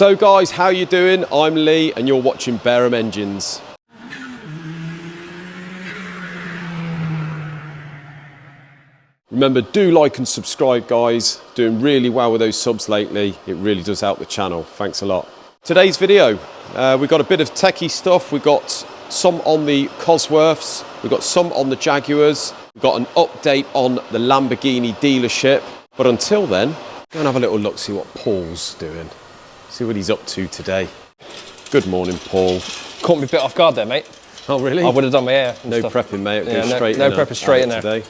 So guys, how you doing? I'm Lee and you're watching Bareham Engines. Remember, do like and subscribe guys. Doing really well with those subs lately. It really does help the channel. Thanks a lot. Today's video, we've got a bit of techie stuff. We've got some on the Cosworths. We've got some on the Jaguars. We've got an update on the Lamborghini dealership. But until then, go and have a little look, see what Paul's doing. See what he's up to today. Good morning, Paul. Caught me a bit off guard there, mate. Oh, really? I would have done my hair. No prepping, mate. Yeah, straight no prepping straight in there. Today.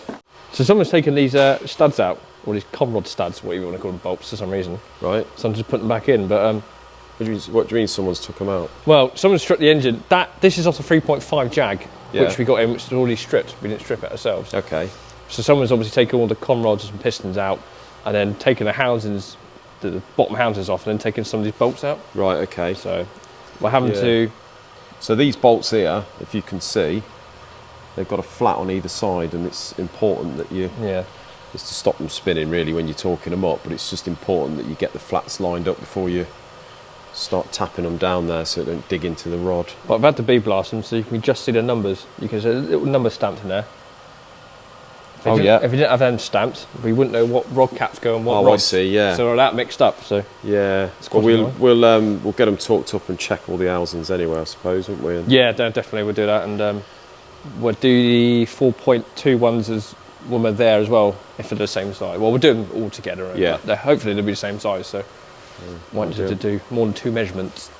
So someone's taken these studs out, or these conrod studs, what you want to call them, bolts for some reason. Right. Someone's just put them back in, but what do you mean someone's took them out? well, someone struck the engine. This is off the 3.5 Jag, Yeah. which we got in, which is already stripped. We didn't strip it ourselves. Okay. So someone's obviously taken all the conrods and pistons out, and then taken the housings, the bottom housings off, and then taken some of these bolts out. Right. Okay. So we're having to. So these bolts here, if you can see, they've got a flat on either side, and it's important that you. Yeah. It's to stop them spinning really when you're torquing them up, but it's just important that you get the flats lined up before you start tapping them down there so it don't dig into the rod. But I've had to blast them so you can just see the numbers. You can see a little number stamped in there. If you didn't have them stamped, we wouldn't know what rod caps go and what rods. I see, yeah. So all that mixed up, so. Yeah, well, we'll get them torqued up and check all the housings anyway, I suppose, won't we? Yeah, definitely we'll do that, and we'll do the 4.2 ones when we're there as well, if they're the same size. Well, we'll do them all together. Yeah. Hopefully they'll be the same size, so wanted to do more than 2 measurements.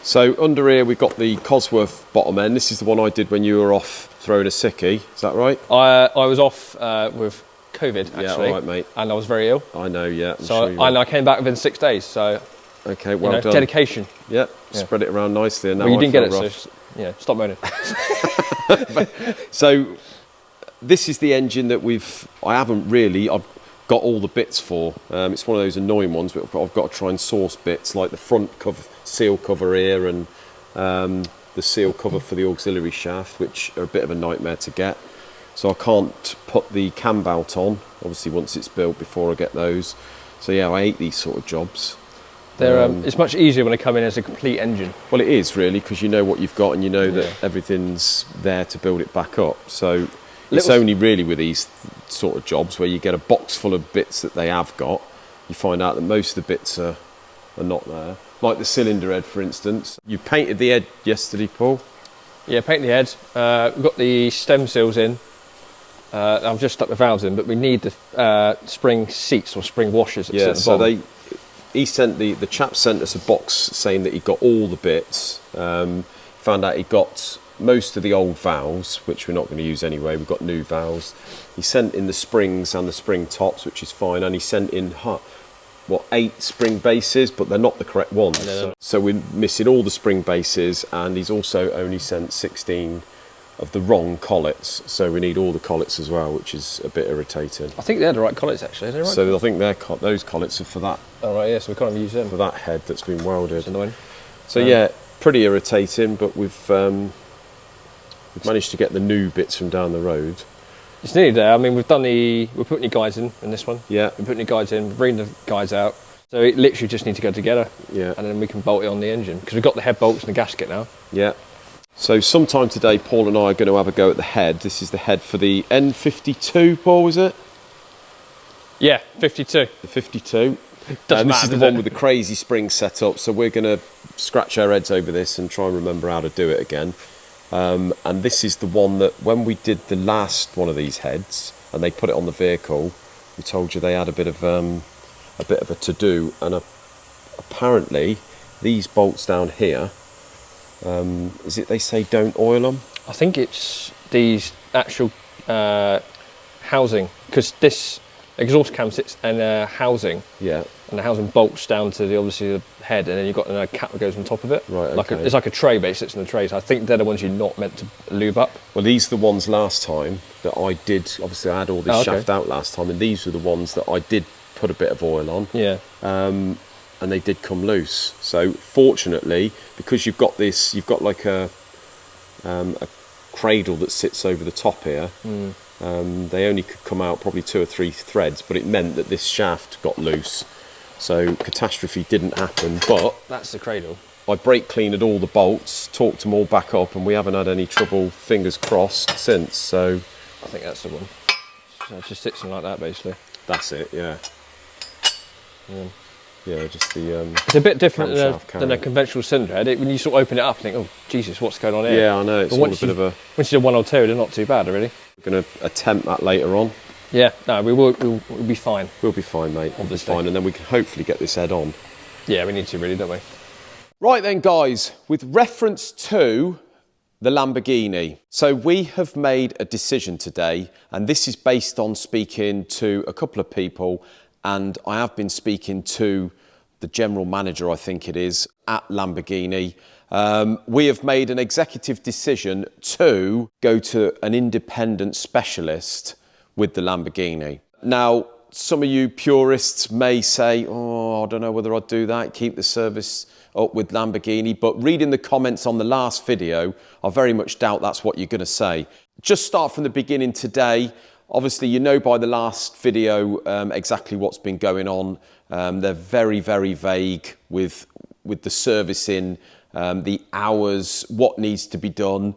So under here we've got the Cosworth bottom end. This is the one I did when you were off throwing a sickie. Is that right? I was off with COVID actually. Yeah, all right, mate. And I was very ill. I know, yeah. I came back within 6 days. So okay, well done. Dedication. Yeah, spread it around nicely. And now well, you didn't get it, rough. so stop moaning. So this is the engine that I've got all the bits for. It's one of those annoying ones, but I've got to try and source bits like the front cover, seal cover here, and the seal cover for the auxiliary shaft, which are a bit of a nightmare to get. So I can't put the cam belt on, obviously once it's built, before I get those. So yeah, I hate these sort of jobs. It's much easier when they come in as a complete engine. Well, it is really, because you know what you've got and you know that everything's there to build it back up. So it's only really with these sort of jobs where you get a box full of bits that they have got, you find out that most of the bits are not there. Like the cylinder head, for instance. You painted the head yesterday, Paul? Yeah, painted the head. We've got the stem seals in. I've just stuck the valves in, but we need the spring seats or spring washers. Yeah, so the chap sent us a box saying that he got all the bits. Found out he got most of the old valves, which we're not going to use anyway. We've got new valves. He sent in the springs and the spring tops, which is fine, and he sent in 8 spring bases, but they're not the correct ones. So we're missing all the spring bases, and he's also only sent 16 of the wrong collets, so we need all the collets as well, which is a bit irritating. I think they're the right collets actually, are they right? So I think those collets are for that. Oh right, yeah, so we can't use them. For that head that's been welded. That's annoying. So yeah, pretty irritating, but we've managed to get the new bits from down the road. It's nearly there. I mean, we're putting the guides in this one. Yeah. We're putting the guides in, we're bringing the guides out. So it literally just needs to go together. Yeah. And then we can bolt it on the engine, because we've got the head bolts and the gasket now. Yeah. So sometime today, Paul and I are going to have a go at the head. This is the head for the N52, Paul, was it? Yeah, 52. The 52. Doesn't this matter, is the one with the crazy spring setup. So we're going to scratch our heads over this and try and remember how to do it again. And this is the one that when we did the last one of these heads and they put it on the vehicle, we told you they had a bit of a to-do, and apparently these bolts down here, is it they say don't oil them? I think it's these actual housing, because this exhaust cam sits in a housing. Yeah. And the housing bolts down to obviously the head, and then you've got a cap that goes on top of it. Right. Okay. It's like a tray, but it sits in the tray. So I think they're the ones you're not meant to lube up. Well, these are the ones last time that I did. Obviously, I had all this shaft out last time, and these were the ones that I did put a bit of oil on. Yeah. And they did come loose. So fortunately, because you've got like a cradle that sits over the top here. They only could come out probably 2 or 3 threads, but it meant that this shaft got loose. So catastrophe didn't happen, but that's the cradle. I brake cleaned all the bolts, torqued them all back up, and we haven't had any trouble, fingers crossed, since. So I think that's the one. So it just sits in like that, basically. That's it, yeah. Yeah, just the... it's a bit different than a conventional cylinder head. When you sort of open it up, you think, oh, Jesus, what's going on here? Yeah, I know, it's all a bit of a... Once you do one or two, they're not too bad, really. We're going to attempt that later on. Yeah, no, we'll be fine. We'll be fine, mate. We'll be fine, and then we can hopefully get this head on. Yeah, we need to, really, don't we? Right then, guys, with reference to the Lamborghini. So we have made a decision today, and this is based on speaking to a couple of people, and I have been speaking to the general manager, I think it is, at Lamborghini. We have made an executive decision to go to an independent specialist with the Lamborghini. Now, some of you purists may say, oh, I don't know whether I'd do that, keep the service up with Lamborghini, but reading the comments on the last video, I very much doubt that's what you're going to say. Just start from the beginning today. Obviously, you know by the last video exactly what's been going on. They're very, very vague with the servicing, the hours, what needs to be done,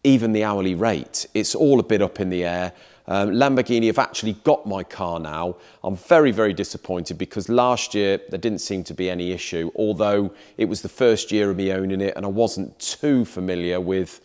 even the hourly rate. It's all a bit up in the air. Lamborghini have actually got my car now. I'm very, very disappointed because last year there didn't seem to be any issue, although it was the first year of me owning it and I wasn't too familiar with,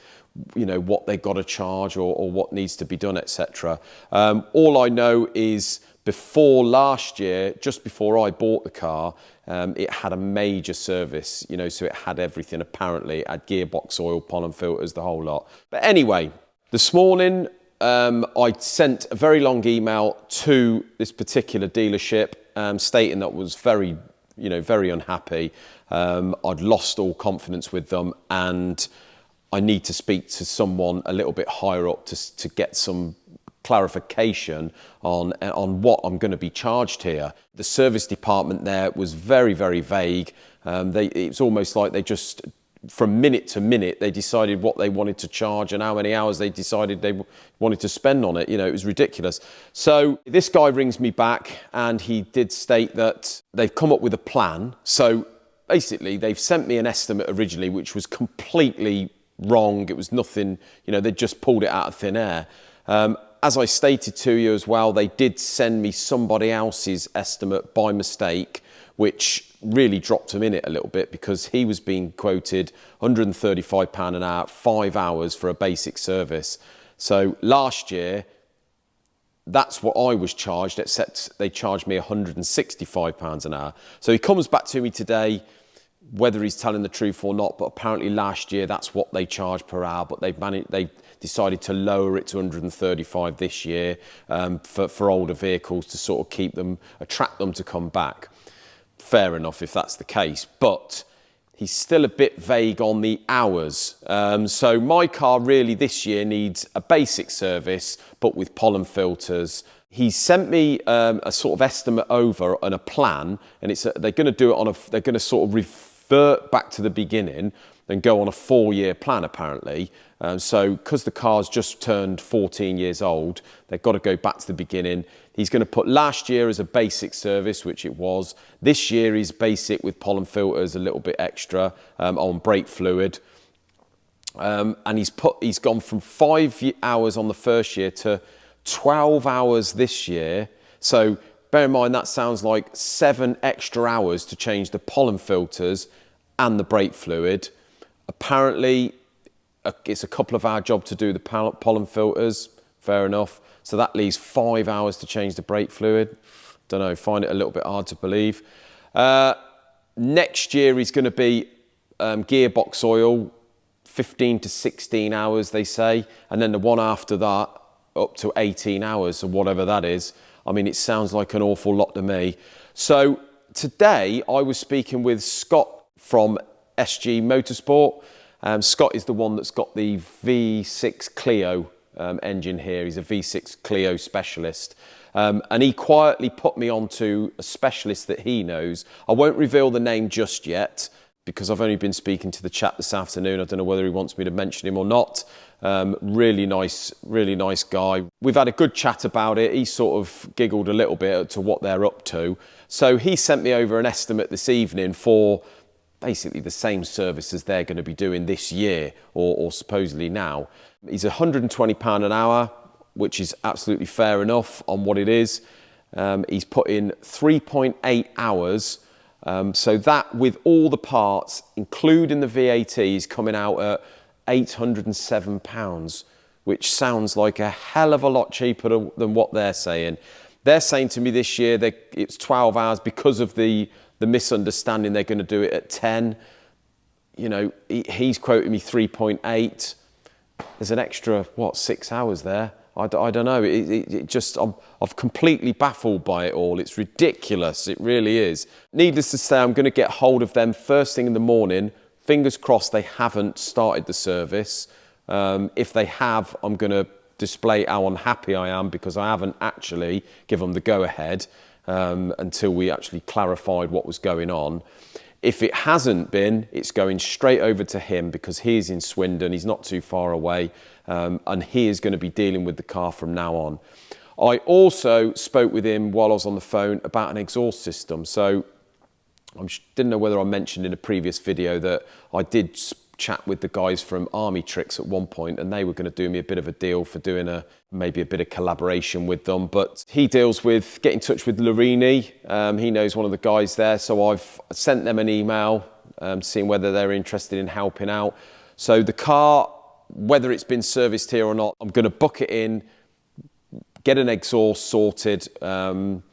you know, what they got to charge or what needs to be done, etc. All I know is before last year, just before I bought the car, it had a major service, you know, so it had everything apparently. It had gearbox oil, pollen filters, the whole lot. But anyway, this morning, I sent a very long email to this particular dealership stating that I was very, you know, very unhappy. I'd lost all confidence with them and I need to speak to someone a little bit higher up to get some clarification on what I'm going to be charged here. The service department there was very, very vague. It's almost like they just, from minute to minute, they decided what they wanted to charge and how many hours they decided they wanted to spend on it. You know, it was ridiculous. So this guy rings me back and he did state that they've come up with a plan. So basically, they've sent me an estimate originally, which was completely wrong. It was nothing, you know, they just pulled it out of thin air. As I stated to you as well, they did send me somebody else's estimate by mistake, which really dropped him in it a little bit because he was being quoted £135 an hour, 5 hours for a basic service. So last year, that's what I was charged, except they charged me £165 an hour. So he comes back to me today, whether he's telling the truth or not, but apparently last year that's what they charged per hour, but they've decided to lower it to 135 this year for older vehicles to sort of attract them to come back. Fair enough if that's the case, but he's still a bit vague on the hours. So my car really this year needs a basic service, but with pollen filters. He sent me a sort of estimate over and a plan, and they're going to do it they're going to sort of revert back to the beginning and go on a 4-year plan apparently. So because the car's just turned 14 years old, they've got to go back to the beginning. He's going to put last year as a basic service, which it was. This year is basic with pollen filters, a little bit extra on brake fluid. And he's gone from 5 hours on the first year to 12 hours this year. So bear in mind that sounds like 7 extra hours to change the pollen filters and the brake fluid. Apparently, it's a couple of hour job to do the pollen filters, fair enough. So that leaves 5 hours to change the brake fluid. Don't know, find it a little bit hard to believe. Next year is going to be gearbox oil, 15 to 16 hours they say. And then the one after that, up to 18 hours or whatever that is. I mean, it sounds like an awful lot to me. So today I was speaking with Scott from SG Motorsport. Scott is the one that's got the V6 Clio engine here. He's a V6 Clio specialist. And he quietly put me onto a specialist that he knows. I won't reveal the name just yet because I've only been speaking to the chap this afternoon. I don't know whether he wants me to mention him or not. Really nice guy. We've had a good chat about it. He sort of giggled a little bit to what they're up to. So he sent me over an estimate this evening for basically the same service as they're going to be doing this year, or supposedly now. He's £120 an hour, which is absolutely fair enough on what it is. He's put in 3.8 hours. So that, with all the parts, including the VAT, is coming out at £807, which sounds like a hell of a lot cheaper than what they're saying. They're saying to me this year that it's 12 hours because of the misunderstanding. They're going to do it at 10. You know, he's quoting me 3.8. There's an extra, 6 hours there? I don't know. It just, I'm completely baffled by it all. It's ridiculous. It really is. Needless to say, I'm going to get hold of them first thing in the morning. Fingers crossed they haven't started the service. If they have, I'm going to display how unhappy I am because I haven't actually given them the go-ahead until we actually clarified what was going on. If it hasn't been, it's going straight over to him because he's in Swindon, he's not too far away, and he is going to be dealing with the car from now on. I also spoke with him while I was on the phone about an exhaust system. So I didn't know whether I mentioned in a previous video that I did chat with the guys from Army Tricks at one point, and they were going to do me a bit of a deal for doing maybe a bit of collaboration with them. But he deals with, get in touch with Larini. He knows one of the guys there, so I've sent them an email seeing whether they're interested in helping out. So the car, whether it's been serviced here or not, I'm going to book it in, get an exhaust sorted, and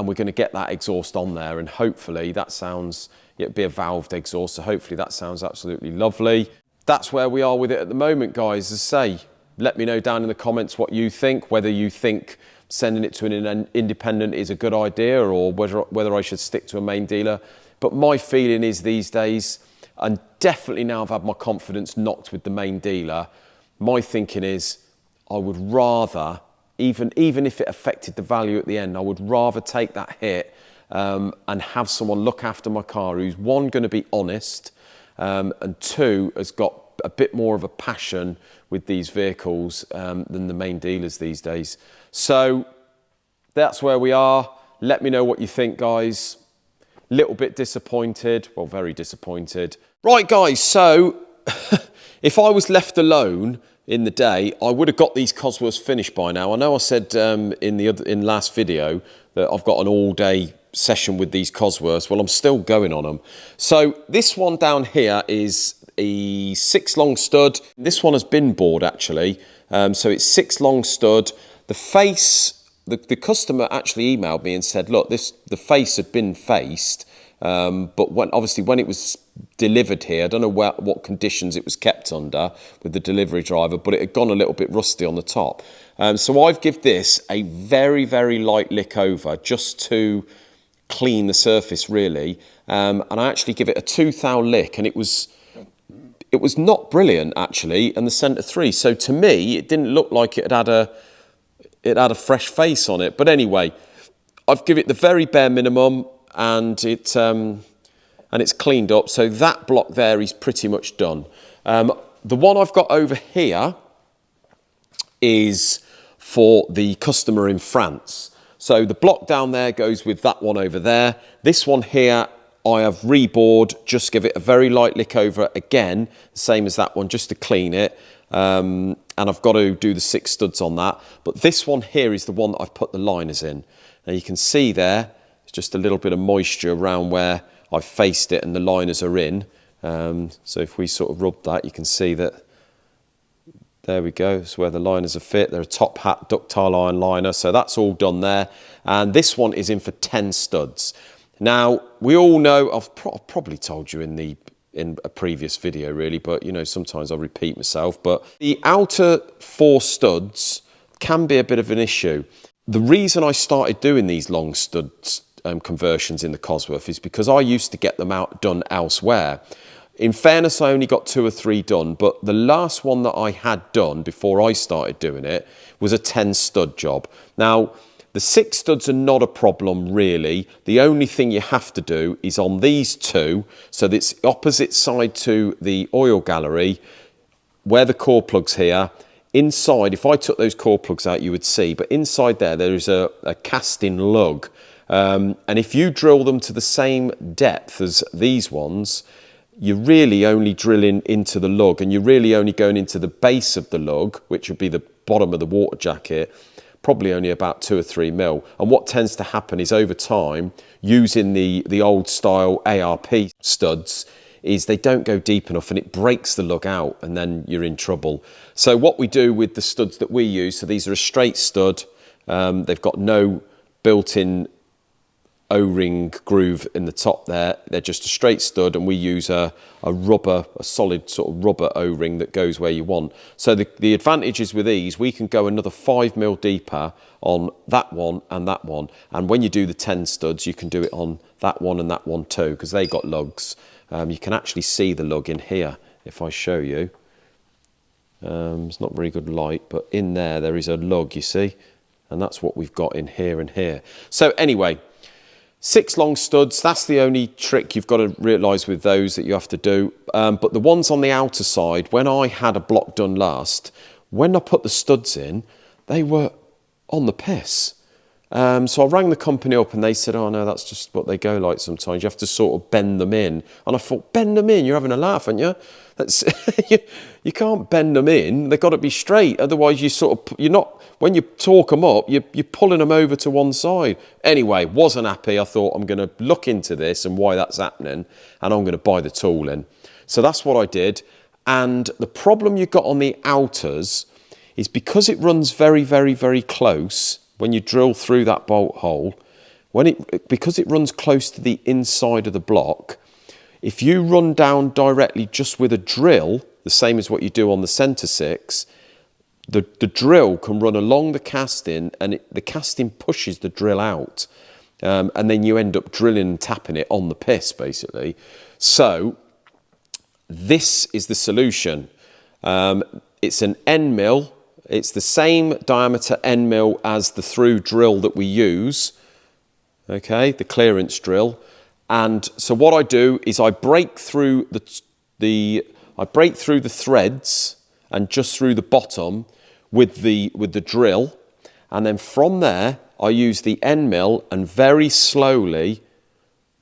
we're going to get that exhaust on there, and hopefully that sounds, it'd be a valved exhaust, so hopefully that sounds absolutely lovely. That's where we are with it at the moment, guys. As I say, let me know down in the comments what you think, whether you think sending it to an independent is a good idea, or whether I should stick to a main dealer. But my feeling is these days, and definitely now I've had my confidence knocked with the main dealer, my thinking is I would rather, even if it affected the value at the end, I would rather take that hit and have someone look after my car who's, one, going to be honest, and two, has got a bit more of a passion with these vehicles than the main dealers these days. So that's where we are. Let me know what you think, guys. Little bit disappointed, well, very disappointed. Right, guys, so if I was left alone in the day, I would have got these Cosworths finished by now. I know I said in last video that I've got an all-day session with these Cosworths. Well, I'm still going on them. So this one down here is a 6 long stud. This one has been bored, actually. So it's 6 long stud. The face, the customer actually emailed me and said, look, the face had been faced, but obviously when it was delivered here, I don't know what conditions it was kept under with the delivery driver, but it had gone a little bit rusty on the top. So I've given this a very, very light lick over just to clean the surface, really. And I actually give it a 2 thou lick, and it was not brilliant, actually, and the centre 3. So to me, it didn't look like it had a fresh face on it. But anyway, I've given it the very bare minimum, and it's cleaned up. So that block there is pretty much done. The one I've got over here is for the customer in France. So the block down there goes with that one over there. This one here, I have rebored, just give it a very light lick over again, same as that one, just to clean it. And I've got to do the 6 studs on that. But this one here is the one that I've put the liners in. Now you can see there, it's just a little bit of moisture around where I've faced it and the liners are in. So if we sort of rub that, you can see that, there we go, it's where the liners are fit. They're a top hat ductile iron liner, so that's all done there. And this one is in for 10 studs. Now, we all know, I've probably told you in a previous video, really, but, you know, sometimes I repeat myself, but the outer 4 studs can be a bit of an issue. The reason I started doing these long studs conversions in the Cosworth is because I used to get them done elsewhere. In fairness, I only got 2 or 3 done, but the last one that I had done before I started doing it was a 10 stud job. Now, The 6 studs are not a problem really. The only thing you have to do is on these 2, so that's opposite side to the oil gallery, where the core plug's here. Inside, if I took those core plugs out, you would see, but inside there is a casting lug. And if you drill them to the same depth as these ones, you're really only drilling into the lug, and you're really only going into the base of the lug, which would be the bottom of the water jacket, probably only about 2 or 3 mil. And what tends to happen is over time, using the old style ARP studs, is they don't go deep enough and it breaks the lug out, and then you're in trouble. So what we do with the studs that we use, so these are a straight stud, they've got no built-in O-ring groove in the top there, they're just a straight stud, and we use a solid sort of rubber O-ring that goes where you want. So the advantages with these, we can go another 5 mil deeper on that one, and when you do the 10 studs, you can do it on that one and that one too, because they got lugs. You can actually see the lug in here if I show you. It's not very good light, but in there is a lug, you see, and that's what we've got in here and here. So anyway, 6 long studs, that's the only trick you've got to realise with those that you have to do. But the ones on the outer side, when I had a block done last, when I put the studs in, they were on the piss. So I rang the company up and they said, oh no, that's just what they go like sometimes. You have to sort of bend them in. And I thought, bend them in? You're having a laugh, aren't you? That's you can't bend them in. They've got to be straight. Otherwise, you're not, when you torque them up, you're pulling them over to one side. Anyway, wasn't happy. I thought, I'm going to look into this and why that's happening, and I'm going to buy the tool in. So that's what I did. And the problem you've got on the outers is because it runs very, very, very close. When you drill through that bolt hole, because it runs close to the inside of the block, if you run down directly just with a drill, the same as what you do on the centre 6, the drill can run along the casting, and the casting pushes the drill out, and then you end up drilling and tapping it on the piss, basically. So this is the solution. It's an end mill. It's the same diameter end mill as the through drill that we use, okay, the clearance drill. And so what I do is I break through the threads and just through the bottom with the drill, and then from there I use the end mill and very slowly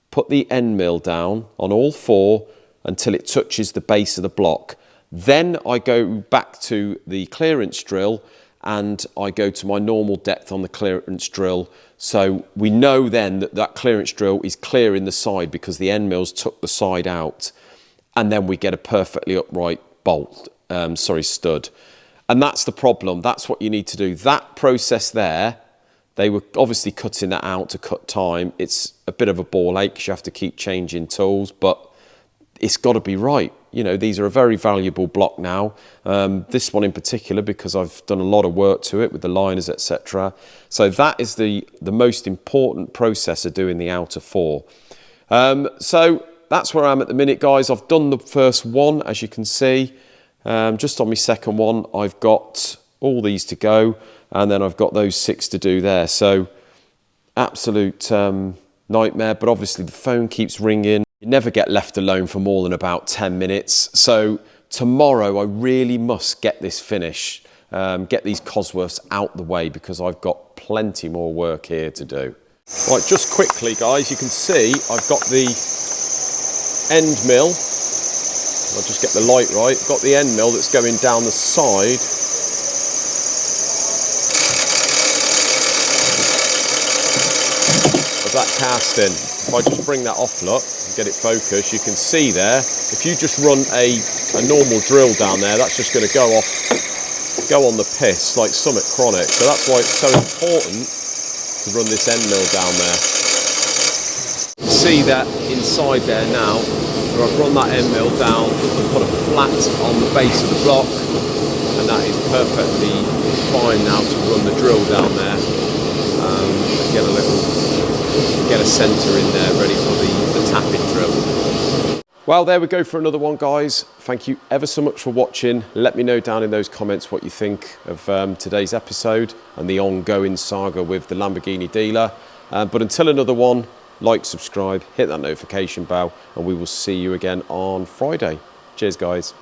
put the end mill down on all 4 until it touches the base of the block. Then I go back to the clearance drill and I go to my normal depth on the clearance drill. So we know then that clearance drill is clearing the side because the end mills took the side out, and then we get a perfectly upright stud. And that's the problem. That's what you need to do. That process there, they were obviously cutting that out to cut time. It's a bit of a ball ache because you have to keep changing tools, but it's got to be right. You know, these are a very valuable block now. This one in particular, because I've done a lot of work to it with the liners, etc. So that is the most important process of doing the outer 4. So that's where I am at the minute, guys. I've done the first one, as you can see. Just on my second one, I've got all these to go, and then I've got those 6 to do there. So absolute nightmare, but obviously the phone keeps ringing. You never get left alone for more than about 10 minutes. So tomorrow I really must get this finished, get these Cosworths out the way, because I've got plenty more work here to do. Right, just quickly, guys, you can see I've got the end mill. I'll just get the light right. I've got the end mill that's going down the side. Of that casting. If I just bring that off, look, and get it focused, you can see there, if you just run a normal drill down there, that's just going to go on the piss like Summit Chronic. So that's why it's so important to run this end mill down there. See that inside there now, where I've run that end mill down and put a flat on the base of the block, and that is perfectly fine now to run the drill down there. Get a centre in there ready for the tapping drill. Well, there we go for another one, guys. Thank you ever so much for watching. Let me know down in those comments what you think of today's episode and the ongoing saga with the Lamborghini dealer. But until another one, like, subscribe, hit that notification bell, and we will see you again on Friday. Cheers, guys.